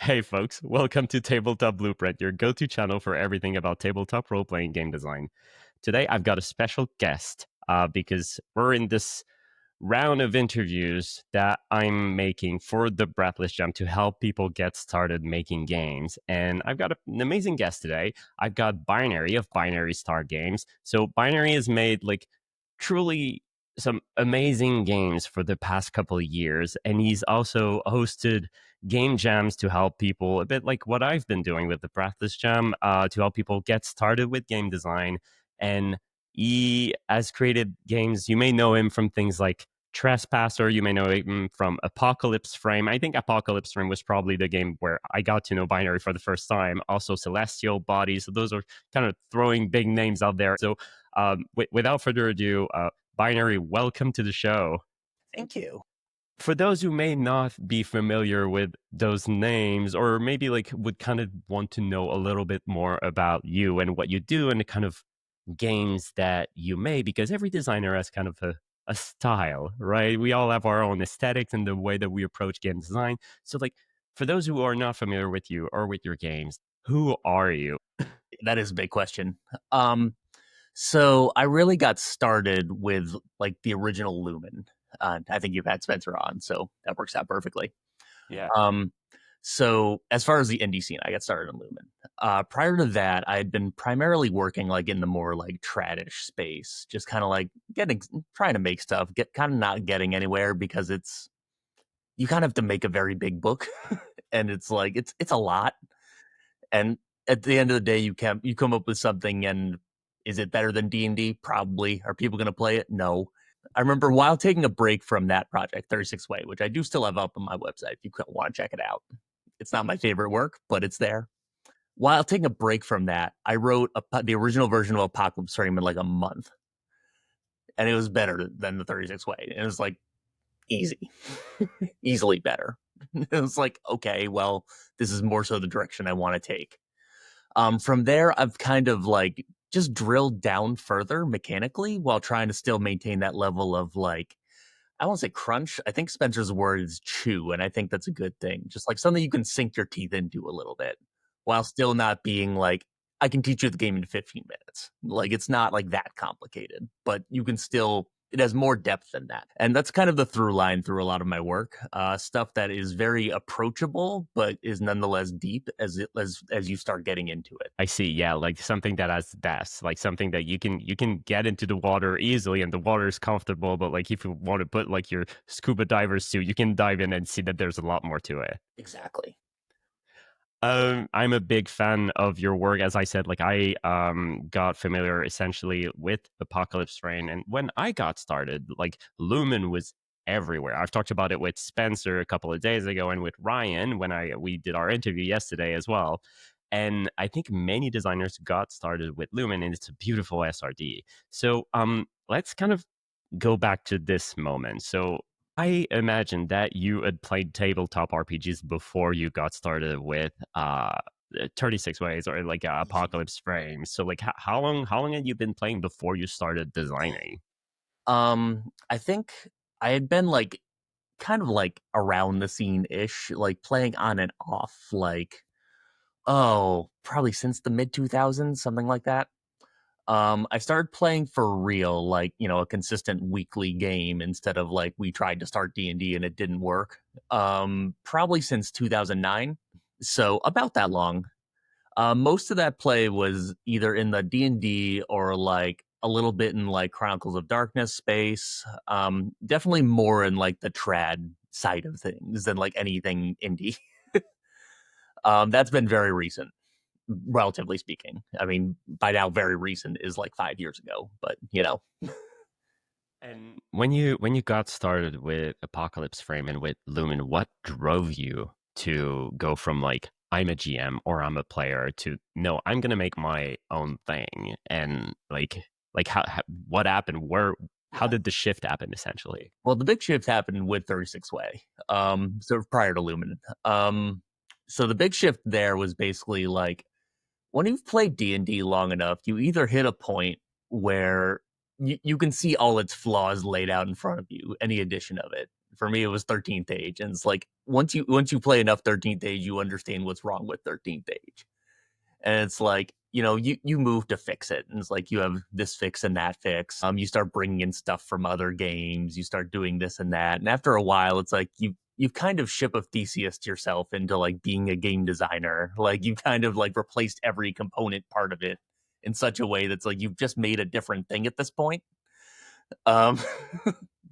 Hey folks, welcome to Tabletop Blueprint, your go-to channel for everything about tabletop role-playing game design. Today I've got a special guest because we're in this round of interviews that I'm making for the Breathless Jam to help people get started making games. And I've got an amazing guest today. I've got Binary of Binary Star Games. So Binary has made truly some amazing games for the past couple of years. And he's also hosted game jams to help people, a bit like what I've been doing with the Breathless Jam, to help people get started with game design. And he has created games. You may know him from things like Trespasser. You may know him from Apocalypse Frame. I think Apocalypse Frame was probably the game where I got to know Binary for the first time. Also Celestial Bodies. So those are kind of throwing big names out there. So without further ado, Binary, welcome to the show. Thank you. For those who may not be familiar with those names, or maybe would kind of want to know a little bit more about you and what you do and the kind of games that you make, because every designer has kind of a style, right? We all have our own aesthetics and the way that we approach game design. So for those who are not familiar with you or with your games, who are you? That is a big question. So I really got started with the original Lumen. I think you've had Spencer on, so that works out perfectly. Yeah. So as far as the indie scene, I got started in Lumen. Prior to that, I had been primarily working in the more tradish space, just kind of trying to make stuff, kind of not getting anywhere because you kind of have to make a very big book, and it's a lot. And at the end of the day, you come up with something, and is it better than D&D? Probably. Are people going to play it? No. I remember while taking a break from that project, 36 Way, which I do still have up on my website if you want to check it out. It's not my favorite work, but it's there. While taking a break from that, I wrote the original version of Apocalypse Frame in a month. And it was better than the 36 Way. It was easy, easily better. It was okay, well, this is more so the direction I want to take. From there, I've kind of just drilled down further mechanically while trying to still maintain that level of I won't say crunch. I think Spencer's word is chew, and I think that's a good thing. Just something you can sink your teeth into a little bit while still not being I can teach you the game in 15 minutes. It's not that complicated, but you can still, it has more depth than that. And that's kind of the through line through a lot of my work. Stuff that is very approachable, but is nonetheless deep as you start getting into it. I see. Yeah, something that has depth, something that you can get into the water easily, and the water is comfortable. But if you want to put your scuba divers suit, you can dive in and see that there's a lot more to it. Exactly. I'm a big fan of your work. As I said, I got familiar essentially with Apocalypse Rain, and when I got started, Lumen was everywhere. I've talked about it with Spencer a couple of days ago, and with Ryan when we did our interview yesterday as well. And I think many designers got started with Lumen, and it's a beautiful SRD. So let's kind of go back to this moment. So I imagine that you had played tabletop RPGs before you got started with 36 Ways or Apocalypse Frame. So how long had you been playing before you started designing? I think I had been kind of around the scene ish, playing on and off, probably since the mid 2000s, something like that. I started playing for real, a consistent weekly game instead of we tried to start D&D and it didn't work. Probably since 2009. So about that long. Most of that play was either in the D&D or a little bit in Chronicles of Darkness space. Definitely more in the trad side of things than anything indie. That's been very recent, relatively speaking. I mean, by now, very recent is 5 years ago, but And when you got started with Apocalypse Frame and with Lumen, what drove you to go from I'm a GM or I'm a player to no, I'm gonna make my own thing? And how what happened? How did the shift happen essentially? Well, the big shift happened with 36 Way, sort of prior to Lumen. So the big shift there was basically when you've played D&D long enough, you either hit a point where you can see all its flaws laid out in front of you, any edition of it, For me, it was 13th Age, and it's like once you play enough 13th Age, you understand what's wrong with 13th Age. And it's like, you move to fix it, and it's like you have this fix and that fix. You start bringing in stuff from other games, you start doing this and that, and after a while, it's like you've kind of ship of Theseus yourself into like being a game designer. Like you kind of like replaced every component part of it in such a way that's like you've just made a different thing at this point. Um,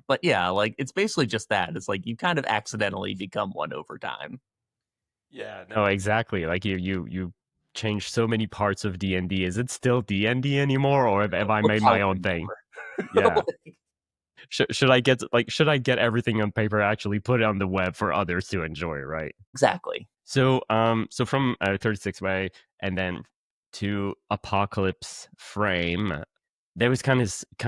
but yeah, like it's basically just that. It's like you kind of accidentally become one over time. Yeah, no, exactly. Like you changed so many parts of D&D. Is it still D&D anymore, or have I We're made my own probably thing? never. Yeah. Should I get everything on paper, actually put it on the web for others to enjoy, right? Exactly. So from 36 Way and then to Apocalypse Frame, there was kind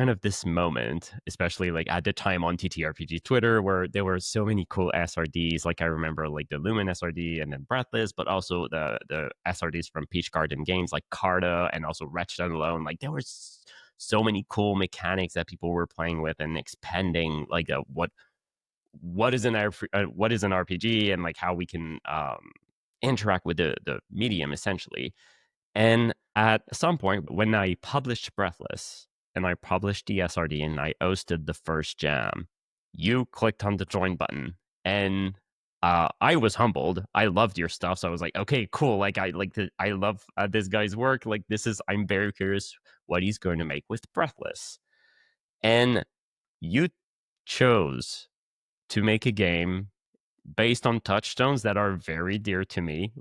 of this moment, especially like at the time on TTRPG Twitter, where there were so many cool SRDs. Like I remember like the Lumen SRD and then Breathless, but also the SRDs from Peach Garden Games like Carta and also Wretched and Alone. Like there was so many cool mechanics that people were playing with and expanding like what is an RPG and like how we can interact with the medium essentially. And at some point, when I published Breathless and I published the SRD and I hosted the first jam, you clicked on the join button, and I was humbled. I loved your stuff, so I was like, okay, cool. Like I love this guy's work. Like I'm very curious what he's going to make with Breathless. And you chose to make a game based on touchstones that are very dear to me.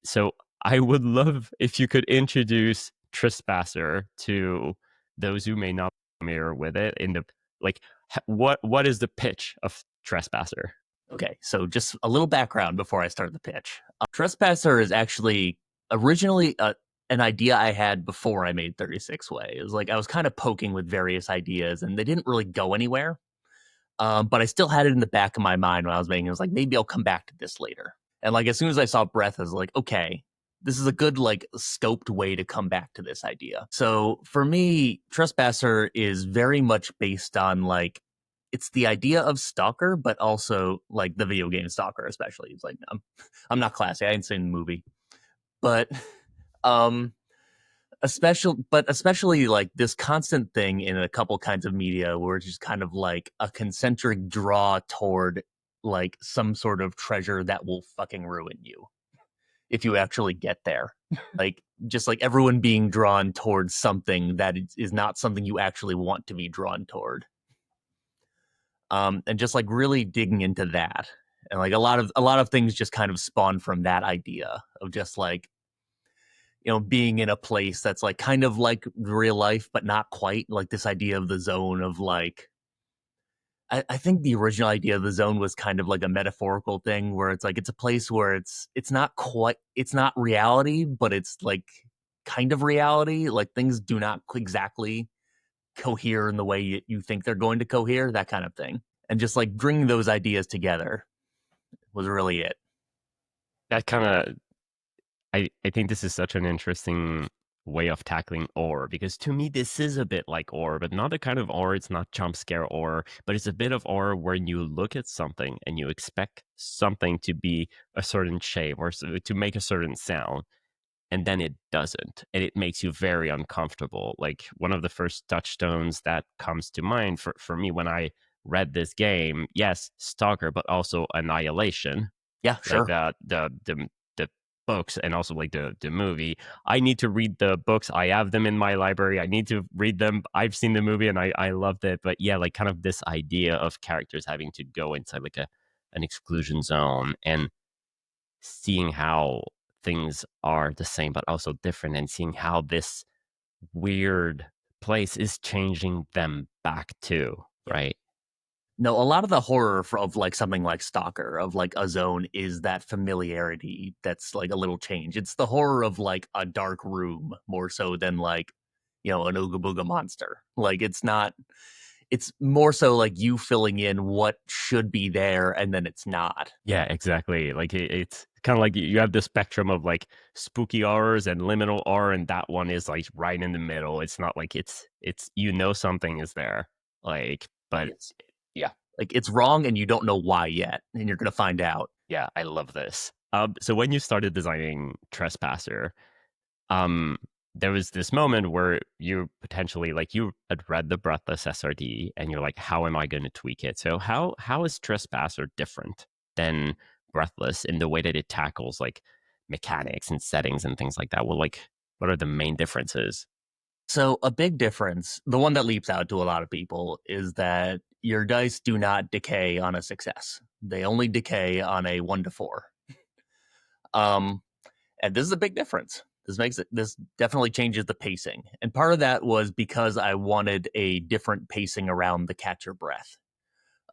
So I would love if you could introduce Trespasser to those who may not be familiar with it. Like, what is the pitch of Trespasser? Okay, so just a little background before I start the pitch. Trespasser is actually originally an idea I had before I made 36 Way. It was like I was kind of poking with various ideas and they didn't really go anywhere. But I still had it in the back of my mind when I was making it. I was like, maybe I'll come back to this later. And like as soon as I saw Breath, I was like, okay, this is a good like scoped way to come back to this idea. So for me, Trespasser is very much based on like it's the idea of Stalker, but also like the video game Stalker, especially. It's like I'm not classy. I ain't seen the movie, but um especially like this constant thing in a couple kinds of media where it's just kind of like a concentric draw toward like some sort of treasure that will fucking ruin you if you actually get there. Like just like everyone being drawn towards something that is not something you actually want to be drawn toward. And just like really digging into that. And like a lot of things just kind of spawn from that idea of just like being in a place that's like kind of like real life, but not quite like this idea of the zone of like, I think the original idea of the zone was kind of like a metaphorical thing where it's like, it's a place where it's not quite, it's not reality, but it's like kind of reality. Like things do not exactly cohere in the way you think they're going to cohere, that kind of thing. And just like bringing those ideas together was really it. That kind of I think this is such an interesting way of tackling ore, because to me this is a bit like ore, but not the kind of ore. It's not jump scare ore, but it's a bit of ore where you look at something and you expect something to be a certain shape or to make a certain sound, and then it doesn't, and it makes you very uncomfortable. Like one of the first touchstones that comes to mind for me when I read this game, yes, Stalker, but also Annihilation, Yeah, like sure. the books and also like the movie. I need to read the books. I have them in my library. I need to read them. I've seen the movie and I loved it. But yeah, like kind of this idea of characters having to go inside like an exclusion zone and seeing how things are the same but also different, and seeing how this weird place is changing them back too, Yeah. right? No, a lot of the horror of like something like Stalker, of like a zone, is that familiarity that's like a little change. It's the horror of like a dark room more so than like, an Ooga Booga monster. Like it's not, it's more so like you filling in what should be there and then it's not. Yeah, exactly. Like it's kind of like you have the spectrum of like spooky horrors and liminal horror, and that one is like right in the middle. It's not like it's something is there, like, but Yes. yeah. Like it's wrong and you don't know why yet, and you're gonna find out. Yeah, I love this. So when you started designing Trespasser, um, there was this moment where you potentially like you had read the Breathless SRD and you're like, how am I going to tweak it? So how is Trespasser different than Breathless in the way that it tackles like mechanics and settings and things like that? Well, like what are the main differences? So a big difference, the one that leaps out to a lot of people, is that your dice do not decay on a success. They only decay on a 1 to 4. Um, and this is a big difference. This definitely changes the pacing. And part of that was because I wanted a different pacing around the catch your breath.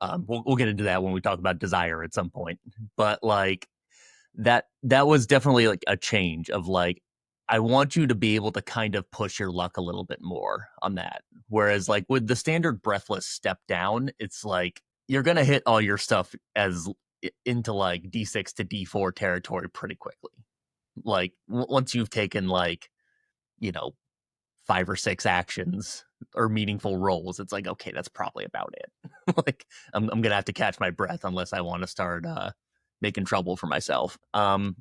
We'll get into that when we talk about desire at some point. But like that was definitely like a change of like I want you to be able to kind of push your luck a little bit more on that. Whereas like with the standard breathless step down, it's like you're gonna hit all your stuff as into like D6 to D4 territory pretty quickly. Like once you've taken like you know 5 or 6 actions or meaningful roles, it's like okay, that's probably about it. Like I'm gonna have to catch my breath unless I want to start making trouble for myself.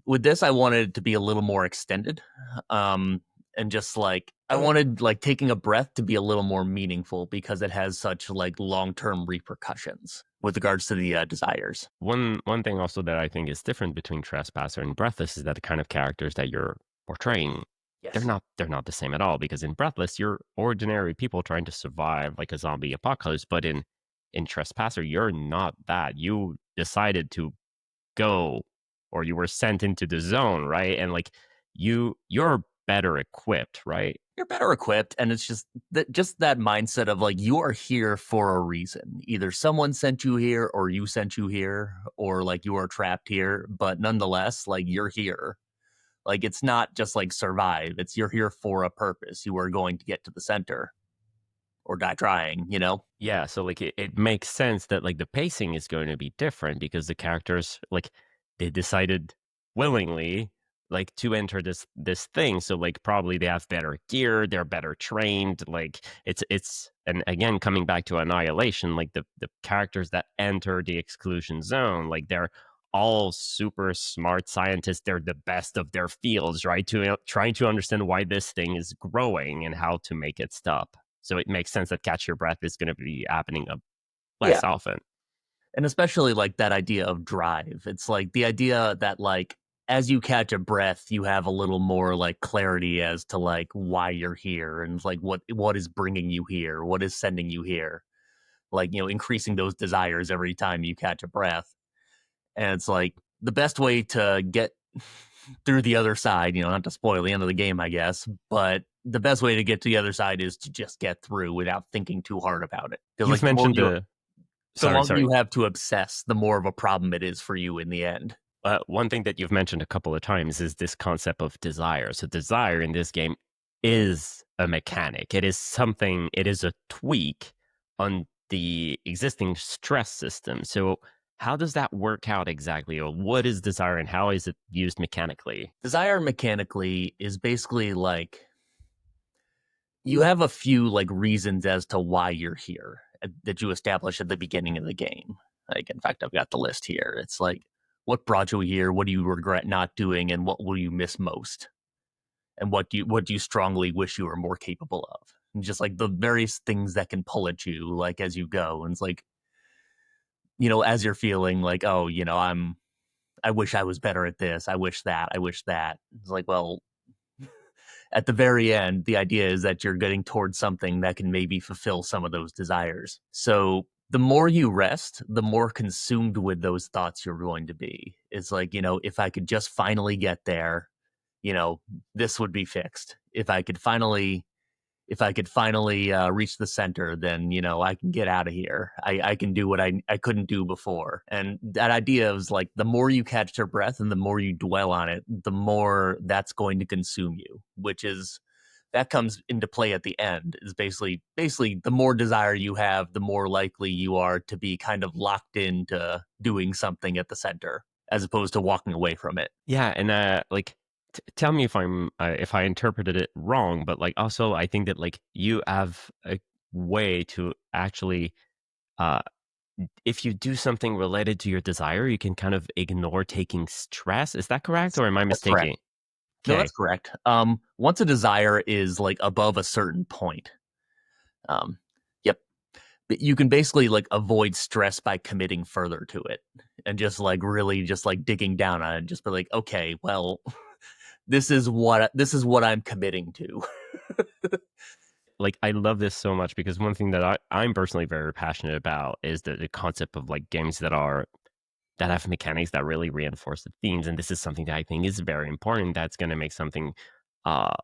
With this, I wanted it to be a little more extended, um, and just like I wanted like taking a breath to be a little more meaningful because it has such like long term repercussions with regards to the desires. One thing also that I think is different between Trespasser and Breathless is that the kind of characters that you're portraying, Yes. they're not the same at all. Because in Breathless, you're ordinary people trying to survive like a zombie apocalypse, but in Trespasser, you're not that. You decided to go, or you were sent into the zone, right? And like you're better equipped, right? You're better equipped, and it's just that mindset of like you are here for a reason. Either someone sent you here or you sent you here or like you are trapped here, but nonetheless like you're here. Like it's not just like survive, it's you're here for a purpose. You are going to get to the center or die trying. Yeah, so like it makes sense that like the pacing is going to be different because the characters like they decided willingly like to enter this thing. So like probably they have better gear, they're better trained. Like it's and again coming back to Annihilation, like the characters that enter the exclusion zone, like they're all super smart scientists. They're the best of their fields, right? To trying to understand why this thing is growing and how to make it stop. So it makes sense that catch your breath is going to be happening Yeah. less often. And especially like that idea of drive. It's like the idea that like as you catch a breath, you have a little more like clarity as to like why you're here and like what is bringing you here, what is sending you here. Like, increasing those desires every time you catch a breath. And it's like the best way to get through the other side, not to spoil the end of the game, I guess, but the best way to get to the other side is to just get through without thinking too hard about it. Because You've like mentioned the the sorry, longer sorry. you have to obsess, the more of a problem it is for you in the end. One thing that you've mentioned a couple of times is this concept of desire. So desire in this game is a mechanic. It is something. It is a tweak on the existing stress system. So how does that work out exactly, or what is desire and how is it used mechanically? Desire mechanically is basically like you have a few like reasons as to why you're here that you establish at the beginning of the game. Like, in fact, I've got the list here. It's like, what brought you here? What do you regret not doing? And what will you miss most? And what do you strongly wish you were more capable of? And just like the various things that can pull at you, like as you go. And it's like, as you're feeling like, oh, I wish I was better at this. I wish that. I wish that. It's like, well, at the very end, the idea is that you're getting towards something that can maybe fulfill some of those desires. So the more you rest, the more consumed with those thoughts you're going to be. It's like, if I could just finally get there, you know, this would be fixed. If I could finally reach the center, then I can get out of here. I can do what I couldn't do before. And that idea is like the more you catch your breath and the more you dwell on it, the more that's going to consume you. Which is that comes into play at the end. Is basically the more desire you have, the more likely you are to be kind of locked into doing something at the center, as opposed to walking away from it. Yeah, and like tell me if I interpreted it wrong, but like also I think that like you have a way to actually uh if you do something related to your desire, you can kind of ignore taking stress. Is that correct, or am I That's correct. mistaken? No, that's Okay. correct. Once a desire is like above a certain point, um, yep, you can basically like avoid stress by committing further to it and just like really just like digging down on it. Just be like, okay, well, this is what I'm committing to. Like, I love this so much because one thing that I'm personally very passionate about is the concept of like games that have mechanics that really reinforce the themes. And this is something that I think is very important. That's going to make something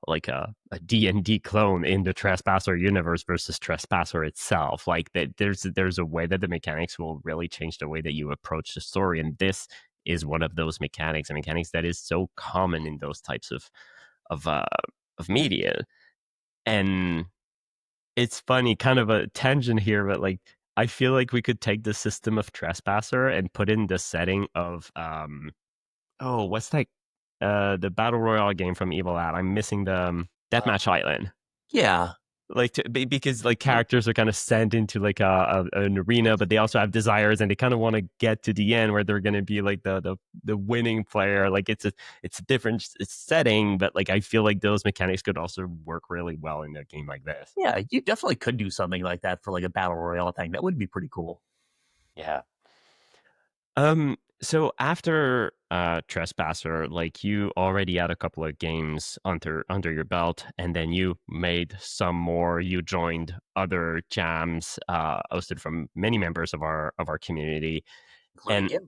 like a D&D clone in the Trespasser universe versus Trespasser itself. Like that, there's a way that the mechanics will really change the way that you approach the story. And this is one of those mechanics, a mechanics that is so common in those types of uh, of media. And it's funny, kind of a tangent here, but like I feel like we could take the system of Trespasser and put in the setting of oh, what's that the battle royale game from Evil Ad? I'm missing the Deathmatch Island. Yeah, Like because like characters are kind of sent into like an arena, but they also have desires and they kind of want to get to the end where they're going to be like the winning player. Like it's a different setting, but like I feel like those mechanics could also work really well in a game like this. yeah, you definitely could do something like that for like a battle royale thing. That would be pretty cool. Yeah. So after Trespasser, like you already had a couple of games under your belt, and then you made some more. You joined other jams hosted from many members of our community, Including and you.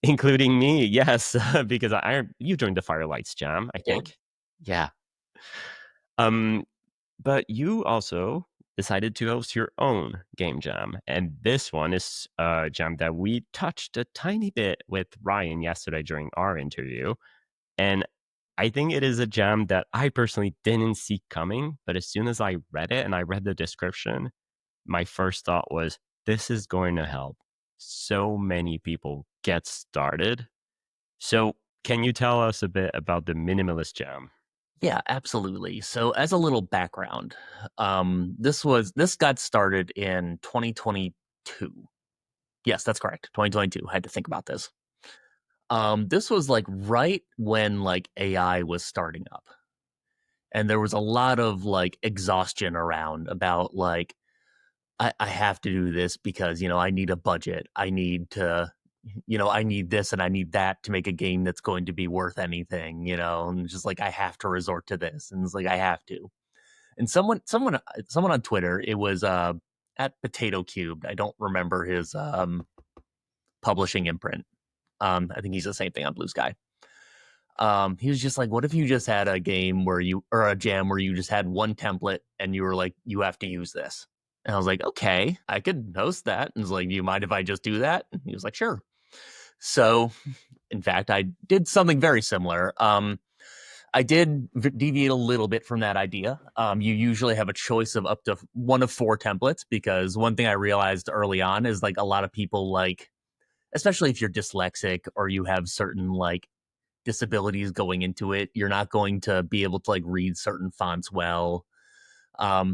including me. Yes, because you joined the Firelights Jam, I I did. think. Yeah. Um, but you also decided to host your own game jam. And this one is a jam that we touched a tiny bit with Ryan yesterday during our interview. And I think it is a jam that I personally didn't see coming. But as soon as I read it and I read the description, my first thought was, this is going to help so many people get started. So, can you tell us a bit about the Minimalist Jam? Yeah, absolutely. So as a little background, this got started in 2022. Yes, that's correct. 2022. I had to think about this. This was like right when like AI was starting up. And there was a lot of like exhaustion around about like I have to do this because I need a budget. I need to I need this and I need that to make a game that's going to be worth anything, and just like I have to resort to this. And it's like I have to. And someone on Twitter, it was at Potato Cubed. I don't remember his publishing imprint. I think he's the same thing on Blue Sky. He was just like, what if you just had a game where you or a jam where you just had one template and you were like, you have to use this. And I was like, okay, I could host that. And he's like, do you mind if I just do that? And he was like, sure. So, in fact, I did something very similar. I did deviate a little bit from that idea. You usually have a choice of up to one of four templates because one thing I realized early on is like a lot of people like, especially if you're dyslexic or you have certain like disabilities going into it, you're not going to be able to like read certain fonts well.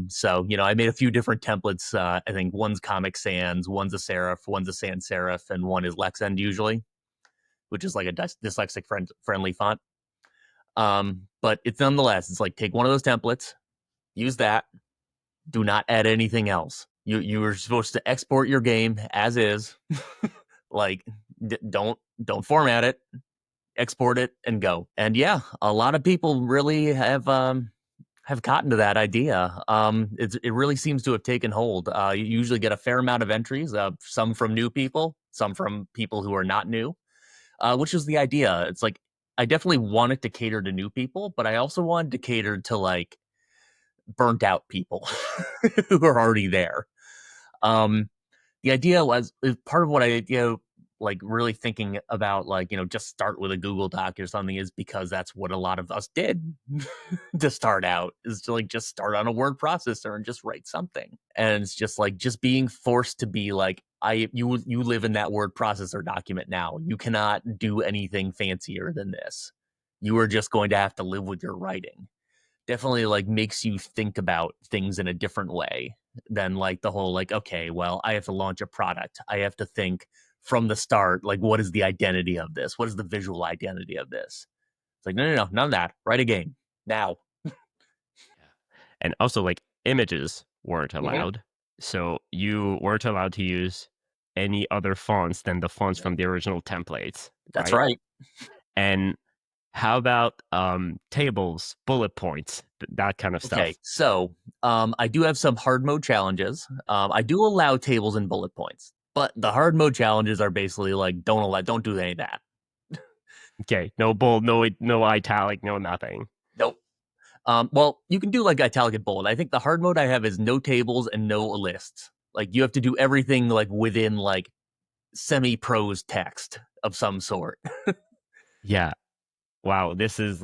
So I made a few different templates. I think one's Comic Sans, one's a serif, one's a sans serif, and one is Lexend usually, which is like a dyslexic friendly font. But it's nonetheless, it's like take one of those templates, use that, do not add anything else. You are supposed to export your game as is, like don't format it, export it, and go. And yeah, a lot of people really have gotten to that idea. It really seems to have taken hold. You usually get a fair amount of entries, some from new people, some from people who are not new, which is the idea. It's like I definitely wanted to cater to new people, but I also wanted to cater to like burnt out people who are already there. Um, the idea was is part of what I like really thinking about like just start with a Google Doc or something is because that's what a lot of us did to start out is to like just start on a word processor and just write something. And it's just like just being forced to be like you live in that word processor document now. You cannot do anything fancier than this. You are just going to have to live with your writing. Definitely like makes you think about things in a different way. than like the whole like, okay, well, I have to launch a product. I have to think from the start, like, what is the identity of this? What is the visual identity of this? It's like, no, no, no, none of that. Write a game now. And also, like, images weren't Mhm. allowed. So you weren't allowed to use any other fonts than the fonts from the original templates, That's right? right. And how about tables, bullet points, that kind of Okay, stuff? so I do have some hard mode challenges. I do allow tables and bullet points, but the hard mode challenges are basically like don't do any of that. Okay, no bold, no italic, no nothing. Nope. Well, you can do like italic and bold. I think the hard mode I have is no tables and no lists. Like you have to do everything like within like semi-prose text of some sort. Yeah. Wow, this is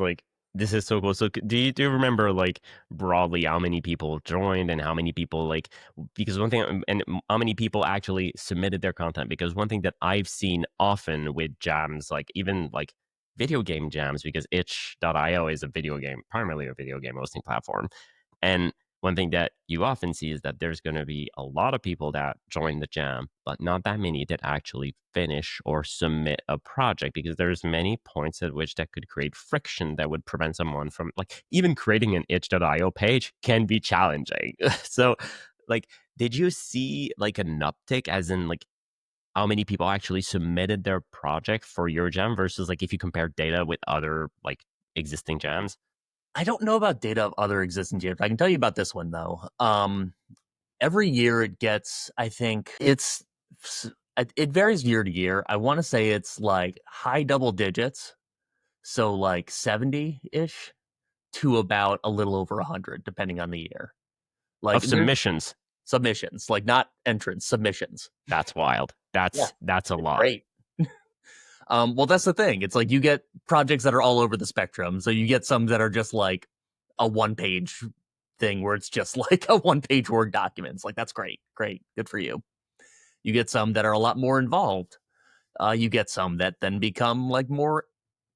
so cool. So, do you remember like broadly how many people joined and how many people like because one thing how many people actually submitted their content? Because one thing that I've seen often with jams, like even like video game jams, because itch.io is a video game, primarily a video game hosting platform, and one thing that you often see is that there's going to be a lot of people that join the jam, but not that many that actually finish or submit a project because there's many points at which that could create friction that would prevent someone from like even creating an itch.io page can be challenging. So like did you see like an uptick as in like how many people actually submitted their project for your jam versus like if you compare data with other like existing jams? I don't know about data of other existing jams. I can tell you about this one though. Every year it gets, I think it varies year to year. I want to say it's like high double digits, so like 70 ish to about a little over 100, depending on the year. Like Of there's submissions. submissions, like not entrance, submissions. That's wild. Yeah, That's a it's lot. great. Well, that's the thing. It's like you get projects that are all over the spectrum. So you get some that are just like a one page thing where it's just like a one page Word document. It's like, that's great. Great. Good for you. You get some that are a lot more involved. You get some that then become like more,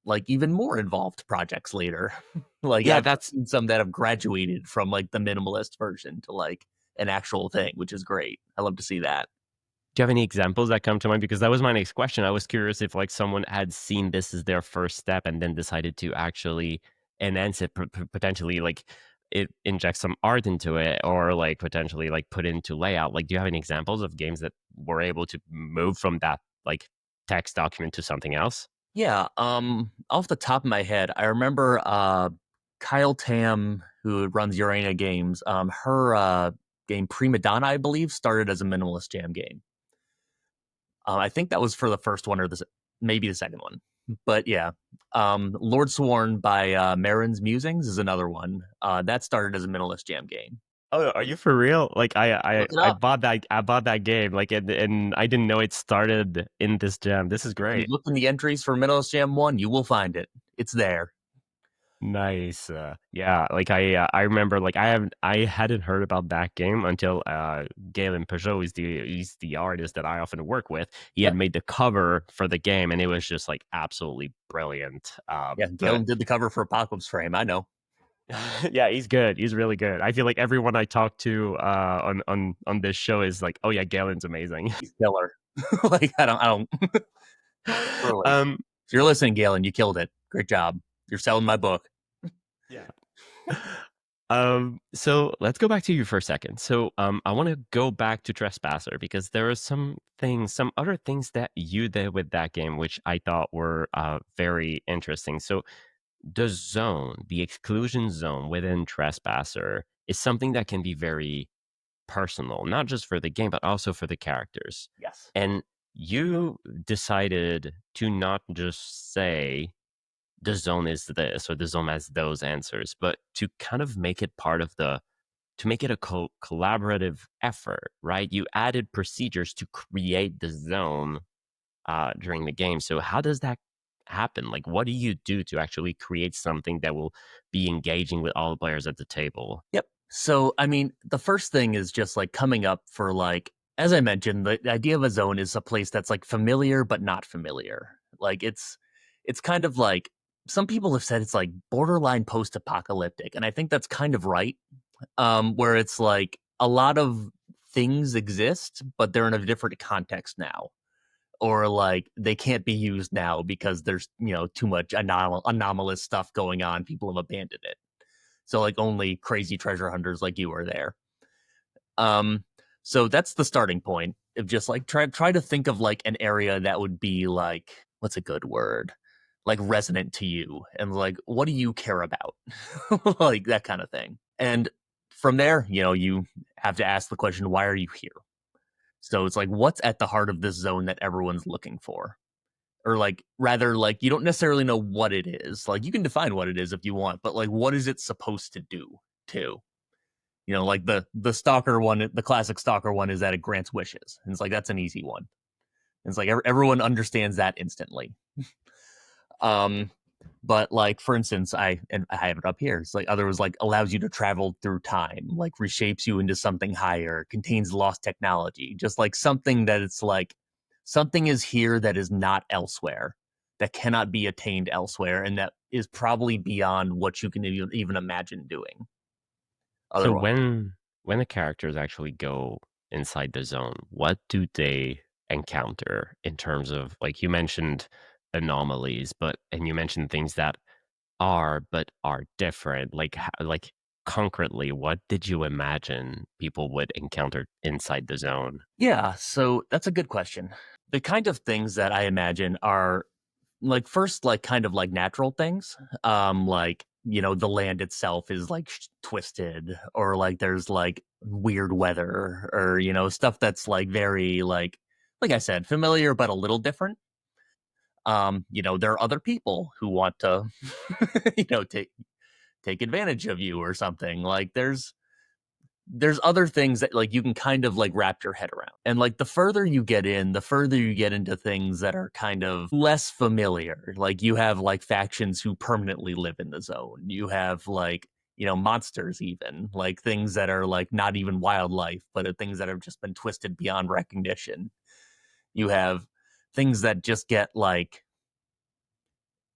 like even more involved projects later. Like Yeah, I've that's seen some that have graduated from like the minimalist version to like an actual thing, which is great. I love to see that. do you have any examples that come to mind? Because that was my next question. I was curious if like someone had seen this as their first step and then decided to actually enhance it, potentially like it inject some art into it or like potentially like put into layout. Like, do you have any examples of games that were able to move from that like text document to something else? Yeah, off the top of my head, I remember Kyle Tam, who runs Urania Games, her game Prima Donna, I believe, started as a minimalist jam game. I think that was for the first one or maybe the second one. But yeah, Lord Sworn by Marin's Musings is another one. That started as a minimalist jam game. Oh, are you for real? Like Look it up. I bought that game like and I didn't know it started in this jam. This is If you great. look in the entries for Minimalist Jam 1, you will find it. It's there. Nice. Yeah, like I remember like I hadn't heard about that game until Galen Peugeot is he's the artist that I often work with. He had Yep. made the cover for the game and it was just like absolutely brilliant. Yeah, But Galen did the cover for Apocalypse Frame. I know. yeah, he's good. He's really good. I feel like everyone I talk to on this show is like, "Oh yeah, Galen's amazing." He's killer. Like I don't truly. um If you're listening, Galen, you killed it. Great job. You're selling my book. yeah. So let's go back to you for a second. So, I want to go back to Trespasser because there are some things, some other things that you did with that game, which I thought were very interesting. So, the zone, the exclusion zone within Trespasser is something that can be very personal, not just for the game, but also for the characters. Yes. And you decided to not just say, the zone is this or the zone has those answers, but to kind of make it part of the to make it a collaborative effort, right? You added procedures to create the zone during the game. So how does that happen? Like, what do you do to actually create something that will be engaging with all the players at the table? Yep. So, I mean, the first thing is just like coming up for like, as I mentioned, the idea of a zone is a place that's like familiar but not familiar. Like it's kind of like some people have said it's like borderline post-apocalyptic, and I think that's kind of right. Where it's like a lot of things exist, but they're in a different context now. Or like they can't be used now because there's, too much anomalous stuff going on. People have abandoned it. So like only crazy treasure hunters like you are there. Um, so that's the starting point of just like try to think of like an area that would be like, what's a good word? Like resonant to you, and like what do you care about? Like that kind of thing. And from there, you have to ask the question, why are you here? So it's like what's at the heart of this zone that everyone's looking for? Or like rather like you don't necessarily know what it is. Like you can define what it is if you want, but like what is it supposed to do too? Like the stalker one, the classic stalker one is that it grants wishes. And it's like that's an easy one. And it's like everyone understands that instantly. Um, but like for instance, I have it up here. It's like other was like allows you to travel through time, like reshapes you into something higher, contains lost technology, just like something that it's like something is here that is not elsewhere, that cannot be attained elsewhere, and that is probably beyond what you can even imagine doing So otherwise. when the characters actually go inside the zone, what do they encounter in terms of like you mentioned anomalies, but and you mentioned things that are but are different. Like like concretely, what did you imagine people would encounter inside the zone? Yeah, so that's a good question. The kind of things that I imagine are like first like kind of like natural things. Like, the land itself is like twisted, or like there's like weird weather, or stuff that's like very like I said, familiar but a little different. There are other people who want to take advantage of you or something. Like there's other things that like you can kind of like wrap your head around. And like the further you get in, the further you get into things that are kind of less familiar. Like you have like factions who permanently live in the zone. You have like, monsters, even like things that are like not even wildlife, but are things that have just been twisted beyond recognition. You have things that just get like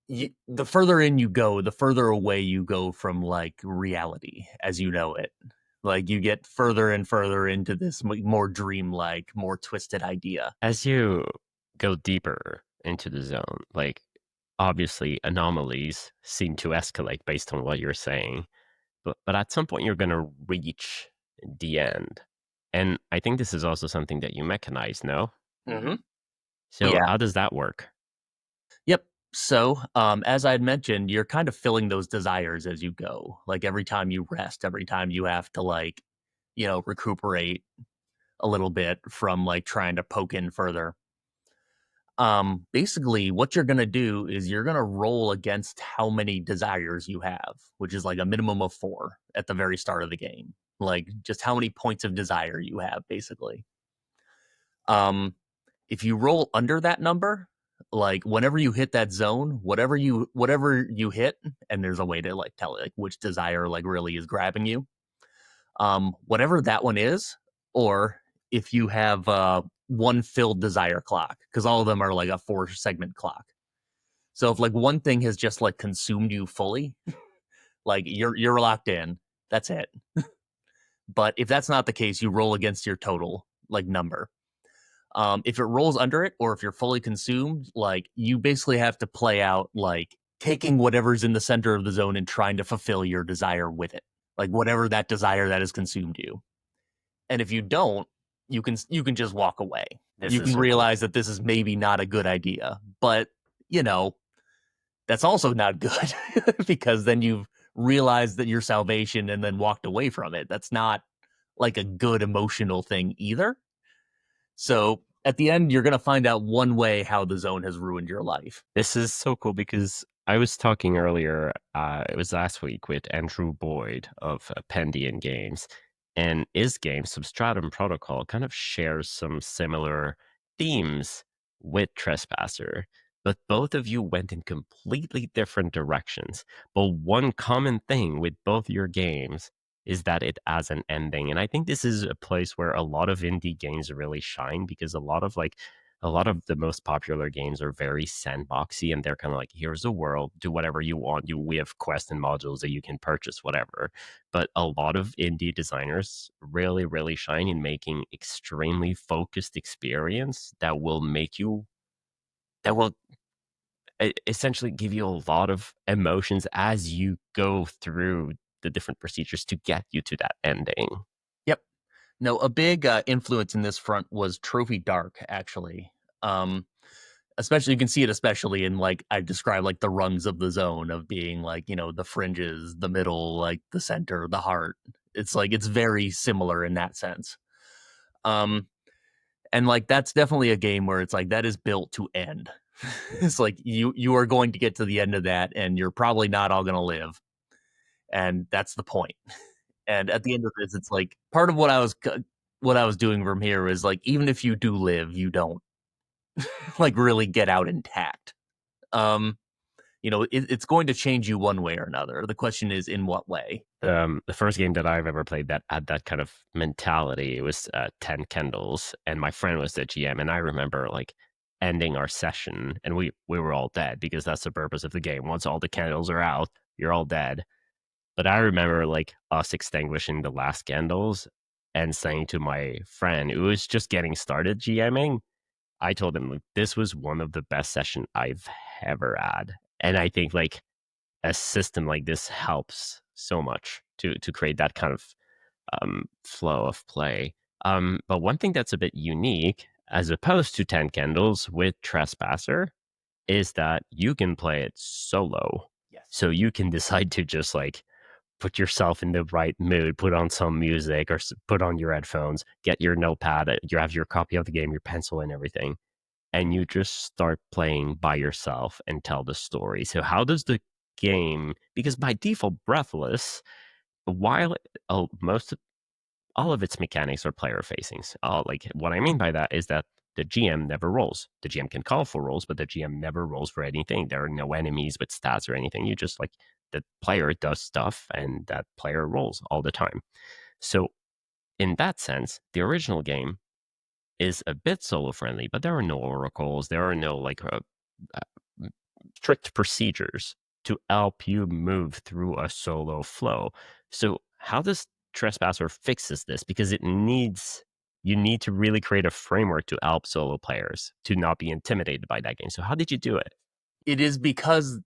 the further in you go, the further away you go from like reality as you know it. Like you get further and further into this more dreamlike, more twisted idea. As you go deeper into the zone, like obviously anomalies seem to escalate based on what you're saying, but at some point you're going to reach the end. And I think this is also something that you mechanize, no? Hmm. So Yeah. how does that work? Yep. So, as I had mentioned, you're kind of filling those desires as you go. Like every time you rest, every time you have to like, recuperate a little bit from like trying to poke in further. Basically what you're going to do is you're going to roll against how many desires you have, which is like a minimum of 4 at the very start of the game. Like just how many points of desire you have basically. um if you roll under that number, like whenever you hit that zone, whatever you hit, and there's a way to like tell like which desire like really is grabbing you, whatever that one is, or if you have one filled desire clock, because all of them are like a 4 segment clock. So if like one thing has just like consumed you fully, like you're locked in, that's it. But if that's not the case, you roll against your total like number. If it rolls under it, or if you're fully consumed, like you basically have to play out like taking whatever's in the center of the zone and trying to fulfill your desire with it, like whatever that desire that has consumed you. And if you don't, you can just walk away. This You is can so cool. realize that this is maybe not a good idea, but you know that's also not good because then you've realized that your salvation and then walked away from it. That's not like a good emotional thing either. So at the end, you're going to find out one way how the zone has ruined your life. This is so cool because I was talking earlier, it was last week with Andrew Boyd of Pendian Games, and his game, Substratum Protocol, kind of shares some similar themes with Trespasser, but both of you went in completely different directions. But one common thing with both your games is that it has an ending. And I think this is a place where a lot of indie games really shine because a lot of like a lot of the most popular games are very sandboxy, and they're kind of like, here's a world, do whatever you want. We have quests and modules that you can purchase, whatever. But a lot of indie designers really, really shine in making extremely focused experience that will make you that will essentially give you a lot of emotions as you go through the different procedures to get you to that ending. Yep. No, a big influence in this front was Trophy Dark, actually. Um, Especially, you can see it especially in like I describe like the rungs of the zone of being like, the fringes, the middle, like the center, the heart. It's like it's very similar in that sense. Um, and like that's definitely a game where it's like that is built to end. It's like you are going to get to the end of that, and you're probably not all going to live, and that's the point. And at the end of this, it's like part of what I was doing from here is like even if you do live, you don't like really get out intact. Um, it's going to change you one way or another. The question is in what way. The first game that I've ever played that had that kind of mentality, it was 10 Candles, and my friend was the GM, and I remember like ending our session, and we were all dead because that's the purpose of the game. Once all the candles are out, you're all dead. But I remember like us extinguishing the last candles and saying to my friend who was just getting started GMing, I told him like this was one of the best session I've ever had, and I think like a system like this helps so much to create that kind of flow of play. But one thing that's a bit unique, as opposed to Ten Candles with Trespasser, is that you can play it solo. Yes. So you can decide to just like put yourself in the right mood, put on some music or put on your headphones, get your notepad, you have your copy of the game, your pencil, and everything, and you just start playing by yourself and tell the story. So how does the game, because by default Breathless, while most all of its mechanics are player facing. Like what I mean by that is that the GM never rolls. The GM can call for rolls, but the GM never rolls for anything. There are no enemies with stats or anything. You just like the player does stuff and that player rolls all the time. So in that sense, the original game is a bit solo friendly, but there are no oracles. There are no like strict procedures to help you move through a solo flow. So how does Trespasser fixes this? Because you need to really create a framework to help solo players to not be intimidated by that game. So how did you do it? It is because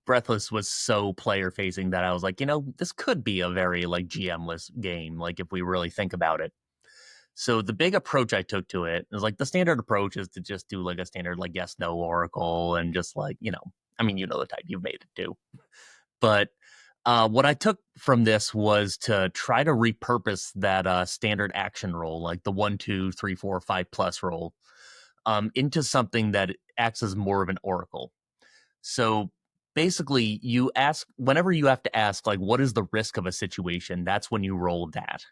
Breathless was so player facing that I was like, this could be a very like GM-less game, like if we really think about it. So the big approach I took to it is like the standard approach is to just do like a standard like yes no oracle and just like I mean the type you've made it do. But what I took from this was to try to repurpose that standard action roll, like the 1, 2, 3, 4, 5 plus roll, into something that acts as more of an oracle. So basically, you ask whenever you have to ask, like, what is the risk of a situation? That's when you roll that.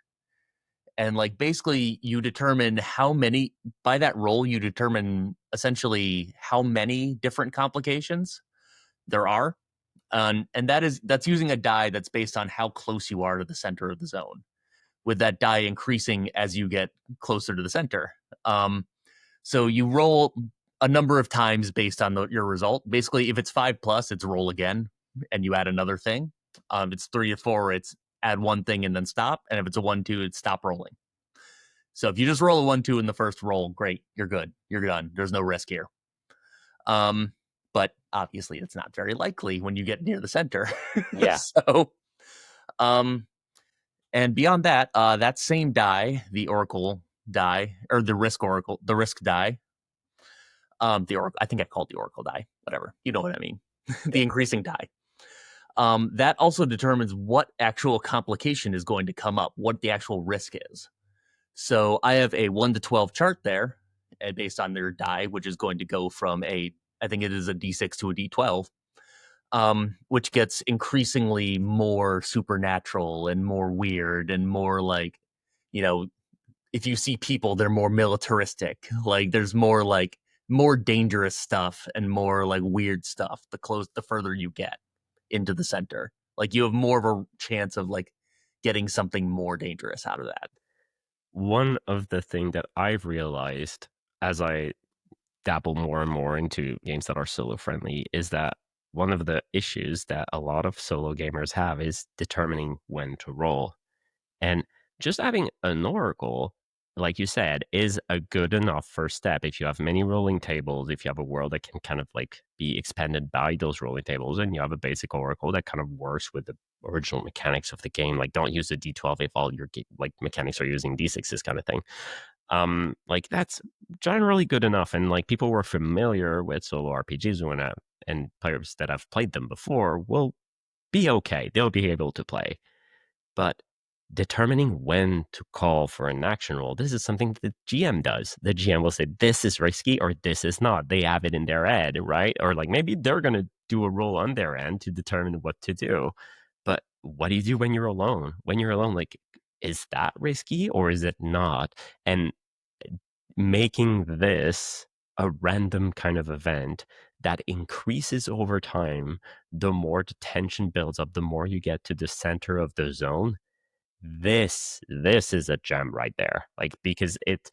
And like basically, you determine how many by that roll, you determine essentially how many different complications there are. And that's using a die that's based on how close you are to the center of the zone, with that die increasing as you get closer to the center. So you roll a number of times based on your result. Basically, if it's 5 plus, it's roll again and you add another thing. If it's 3 or 4, it's add one thing and then stop. And if it's a 1, 2, it's stop rolling. So if you just roll a 1, 2 in the first roll, great, you're good, you're done. There's no risk here. Um, but obviously, it's not very likely when you get near the center. Yeah. So, um, and beyond that, that same die, the Oracle die, or the Risk Oracle, the Risk die, the Oracle, I think I called the Oracle die, whatever. You know what I mean? Yeah. The increasing die. That also determines what actual complication is going to come up, what the actual risk is. So I have a 1 to 12 chart there, based on their die, which is going to go from I think it is a D6 to a D12, which gets increasingly more supernatural and more weird and more like, you know, if you see people, they're more militaristic. Like there's more dangerous stuff and more like weird stuff the further you get into the center. Like you have more of a chance of like getting something more dangerous out of that. One of the thing that I've realized as I dabble more and more into games that are solo friendly is that one of the issues that a lot of solo gamers have is determining when to roll. And just having an oracle, like you said, is a good enough first step. If you have many rolling tables, if you have a world that can kind of like be expanded by those rolling tables, and you have a basic oracle that kind of works with the original mechanics of the game, like don't use a D12 if all your like mechanics are using D6s kind of thing. Like that's generally good enough. And like people who are familiar with solo RPGs and players that have played them before will be okay. They'll be able to play. But determining when to call for an action roll, this is something the GM does. The GM will say, this is risky or this is not. They have it in their head, right? Or like maybe they're going to do a roll on their end to determine what to do. But what do you do when you're alone? When you're alone, like, is that risky or is it not? And making this a random kind of event that increases over time, the more the tension builds up, the more you get to the center of the zone, this is a gem right there. Like because it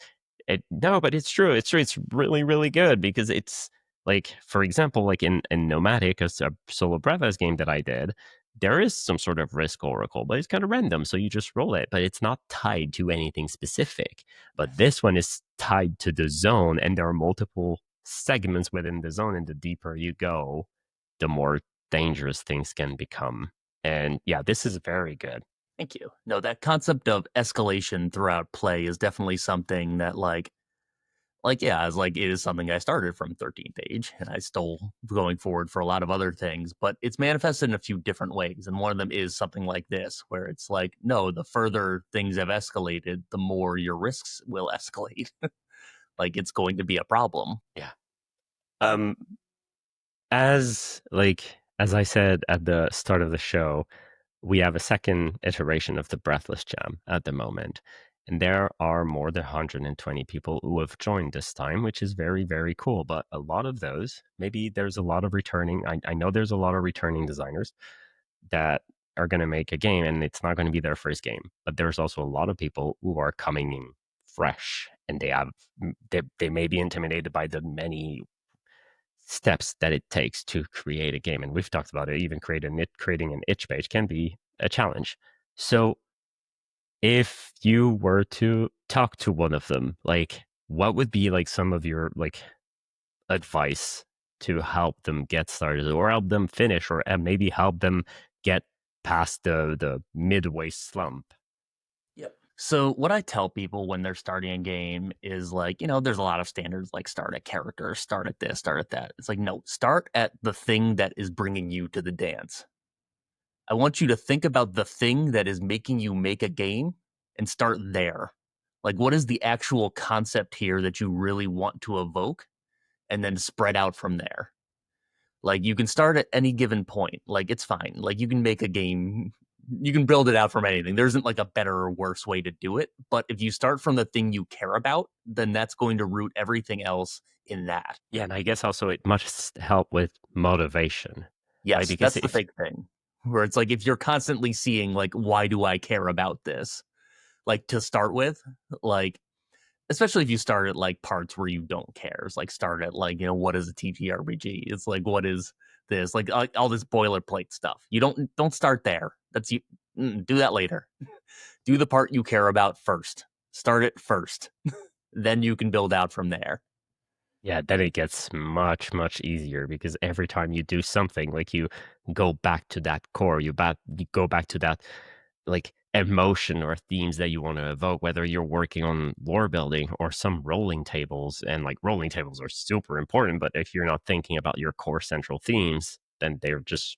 no, but it's true. It's true. It's really really good because it's like for example, like in Nomadic, a solo Breves game that I did, there is some sort of risk oracle, but it's kind of random, so you just roll it. But it's not tied to anything specific. But this one is tied to the zone, and there are multiple segments within the zone. And the deeper you go, the more dangerous things can become. And yeah, this is very good. Thank you. No, that concept of escalation throughout play is definitely something that yeah, it's like it is something I started from 13th age and I still going forward for a lot of other things, but it's manifested in a few different ways. And one of them is something like this, where it's like, no, the further things have escalated, the more your risks will escalate. Like it's going to be a problem. Yeah. Um, as I said at the start of the show, we have a second iteration of the Breathless Jam at the moment. And there are more than 120 people who have joined this time, which is very, very cool. But a lot of those, maybe there's a lot of returning. I know there's a lot of returning designers that are going to make a game and it's not going to be their first game. But there's also a lot of people who are coming in fresh and they may be intimidated by the many steps that it takes to create a game. And we've talked about it, even creating an itch page can be a challenge. So if you were to talk to one of them, like what would be like some of your like advice to help them get started or help them finish or maybe help them get past the midway slump? Yep. So what I tell people when they're starting a game is like, there's a lot of standards like start at character, start at this, start at that. It's like, no, start at the thing that is bringing you to the dance. I want you to think about the thing that is making you make a game and start there. Like, what is the actual concept here that you really want to evoke? And then spread out from there. Like, you can start at any given point. Like, it's fine. Like, you can make a game, you can build it out from anything. There isn't like a better or worse way to do it. But if you start from the thing you care about, then that's going to root everything else in that. Yeah, and I guess also it must help with motivation, right? Yes, Because that's the if big thing. Where it's like if you're constantly seeing like, why do I care about this? Like to start with, like especially if you start at like parts where you don't care. It's like start at like, what is a TTRPG? It's like what is this? Like all this boilerplate stuff. You don't start there. That's you do that later. Do the part you care about first. Start it first. Then you can build out from there. yeah, then it gets much, much easier because every time you do something, like you go back to that core, you go back to that like emotion or themes that you want to evoke, whether you're working on lore building or some rolling tables. And like rolling tables are super important, but if you're not thinking about your core central themes, then they're just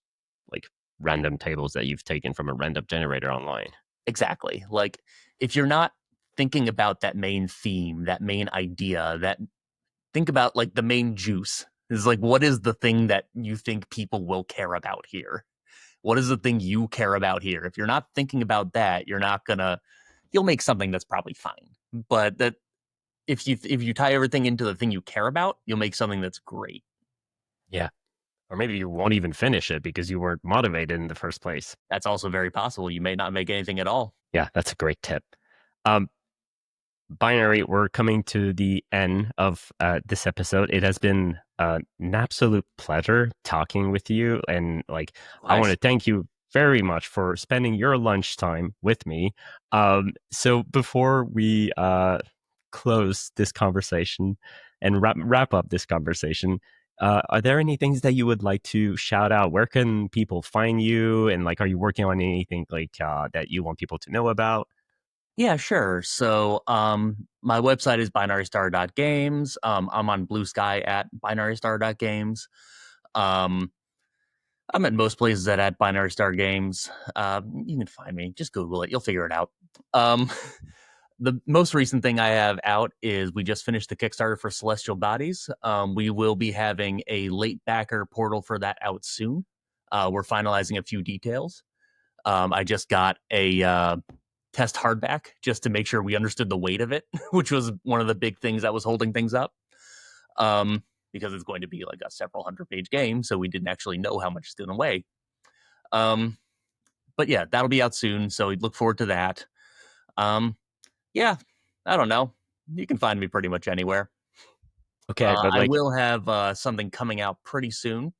like random tables that you've taken from a random generator online. Exactly. Like if you're not thinking about that main theme, that main idea, that think about like the main juice is like what is the thing that you think people will care about here? What is the thing you care about here? If you're not thinking about that, you're not gonna you'll make something that's probably fine. But that if you tie everything into the thing you care about, you'll make something that's great. Yeah. Or maybe you won't even finish it because you weren't motivated in the first place. That's also very possible. You may not make anything at all. Yeah, that's a great tip. Um, Binary, we're coming to the end of this episode. It has been an absolute pleasure talking with you, and like I want to Likewise. thank you very much for spending your lunchtime with me. So before we close this conversation and wrap up this conversation, are there any things that you would like to shout out? Where can people find you? And like, are you working on anything like that you want people to know about? Yeah, sure. So, my website is binarystar.games. I'm on Blue Sky at binarystar.games. Um, I'm at most places at Binary Star Games. You can find me. Just Google it. You'll figure it out. Um, the most recent thing I have out is we just finished the Kickstarter for Celestial Bodies. We will be having a late backer portal for that out soon. We're finalizing a few details. I just got a test hardback just to make sure we understood the weight of it, which was one of the big things that was holding things up. Um, because it's going to be like a several hundred-page game, so we didn't actually know how much it's going to weigh. Um, but yeah, that'll be out soon, so look forward to that. Um, yeah, I don't know. You can find me pretty much anywhere. Okay, but I like, will have something coming out pretty soon.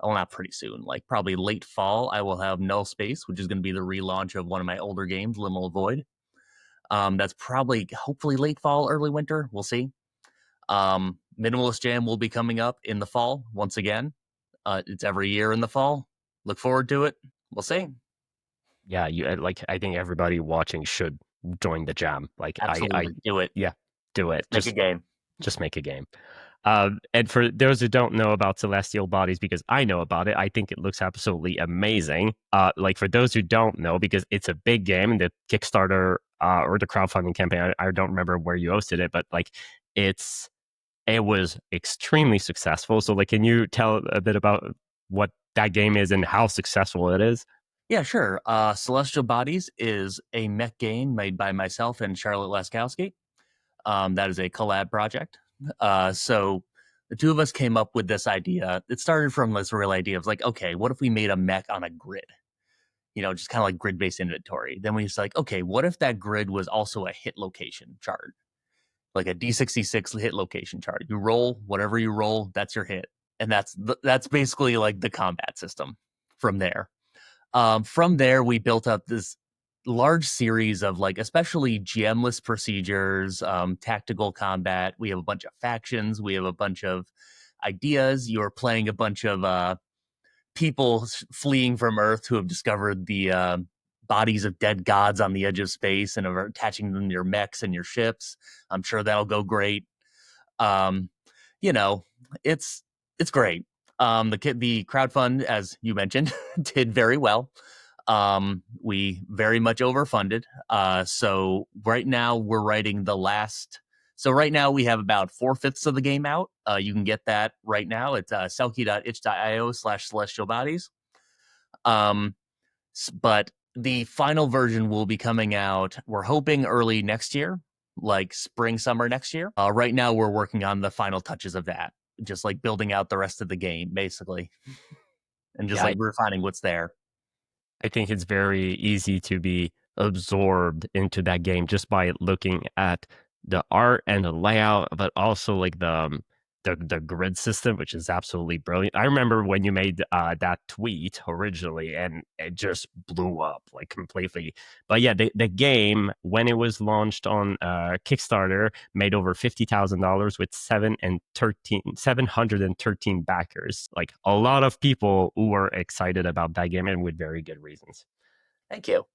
Well, not pretty soon, like probably late fall. I will have Null Space, which is going to be the relaunch of one of my older games, Liminal Void. That's probably hopefully late fall, early winter. We'll see. Minimalist Jam will be coming up in the fall once again. It's every year in the fall. Look forward to it. We'll see. yeah, you like I think everybody watching should join the jam. Like I Absolutely. Do it. yeah, do it. Make a game. Just make a game. And for those who don't know about Celestial Bodies, because I know about it, I think it looks absolutely amazing. Like for those who don't know, because it's a big game, and the Kickstarter or the crowdfunding campaign, I don't remember where you hosted it, but like it's it was extremely successful. So like, can you tell a bit about what that game is and how successful it is? Yeah, sure. Celestial Bodies is a mech game made by myself and Charlotte Laskowski. That is a collab project. So the two of us came up with this idea. It started from this real idea of like, okay, what if we made a mech on a grid? You know, just kind of like grid based inventory. Then we was like, okay, what if that grid was also a hit location chart, like a D66 hit location chart? You roll whatever you roll, that's your hit, and that's basically like the combat system from there. From there, we built up this large series of like, especially GM-less procedures, tactical combat. We have a bunch of factions. We have a bunch of ideas. You're playing a bunch of people fleeing from Earth who have discovered the bodies of dead gods on the edge of space and are attaching them to your mechs and your ships. I'm sure that'll go great. Um, you know, it's it's great. The crowdfund, as you mentioned, did very well. We very much overfunded. So right now we're writing the last. So right now we have about 4/5 of the game out. You can get that right now. It's selkie.itch.io/celestial bodies. Um, but the final version will be coming out. We're hoping early next year, like spring, summer next year. Right now we're working on the final touches of that, just like building out the rest of the game, basically, and just Yeah, like refining what's there. I think it's very easy to be absorbed into that game just by looking at the art and the layout, but also like the grid system, which is absolutely brilliant. I remember when you made that tweet originally, and it just blew up like completely. But yeah, the game when it was launched on Kickstarter made over $50,000 with 713 backers. Like a lot of people who were excited about that game, and with very good reasons. Thank you.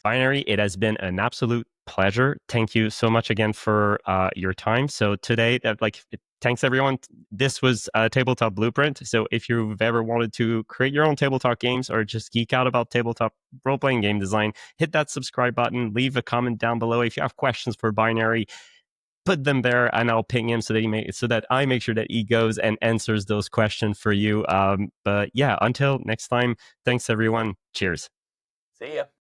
Binary, it has been an absolute pleasure. Thank you so much again for your time. So today, thanks everyone. This was Tabletop Blueprint. So if you've ever wanted to create your own tabletop games or just geek out about tabletop role-playing game design, hit that subscribe button. Leave a comment down below. If you have questions for Binary, put them there, and I'll ping him so that I make sure that he goes and answers those questions for you. But yeah, until next time, thanks everyone. Cheers. See ya.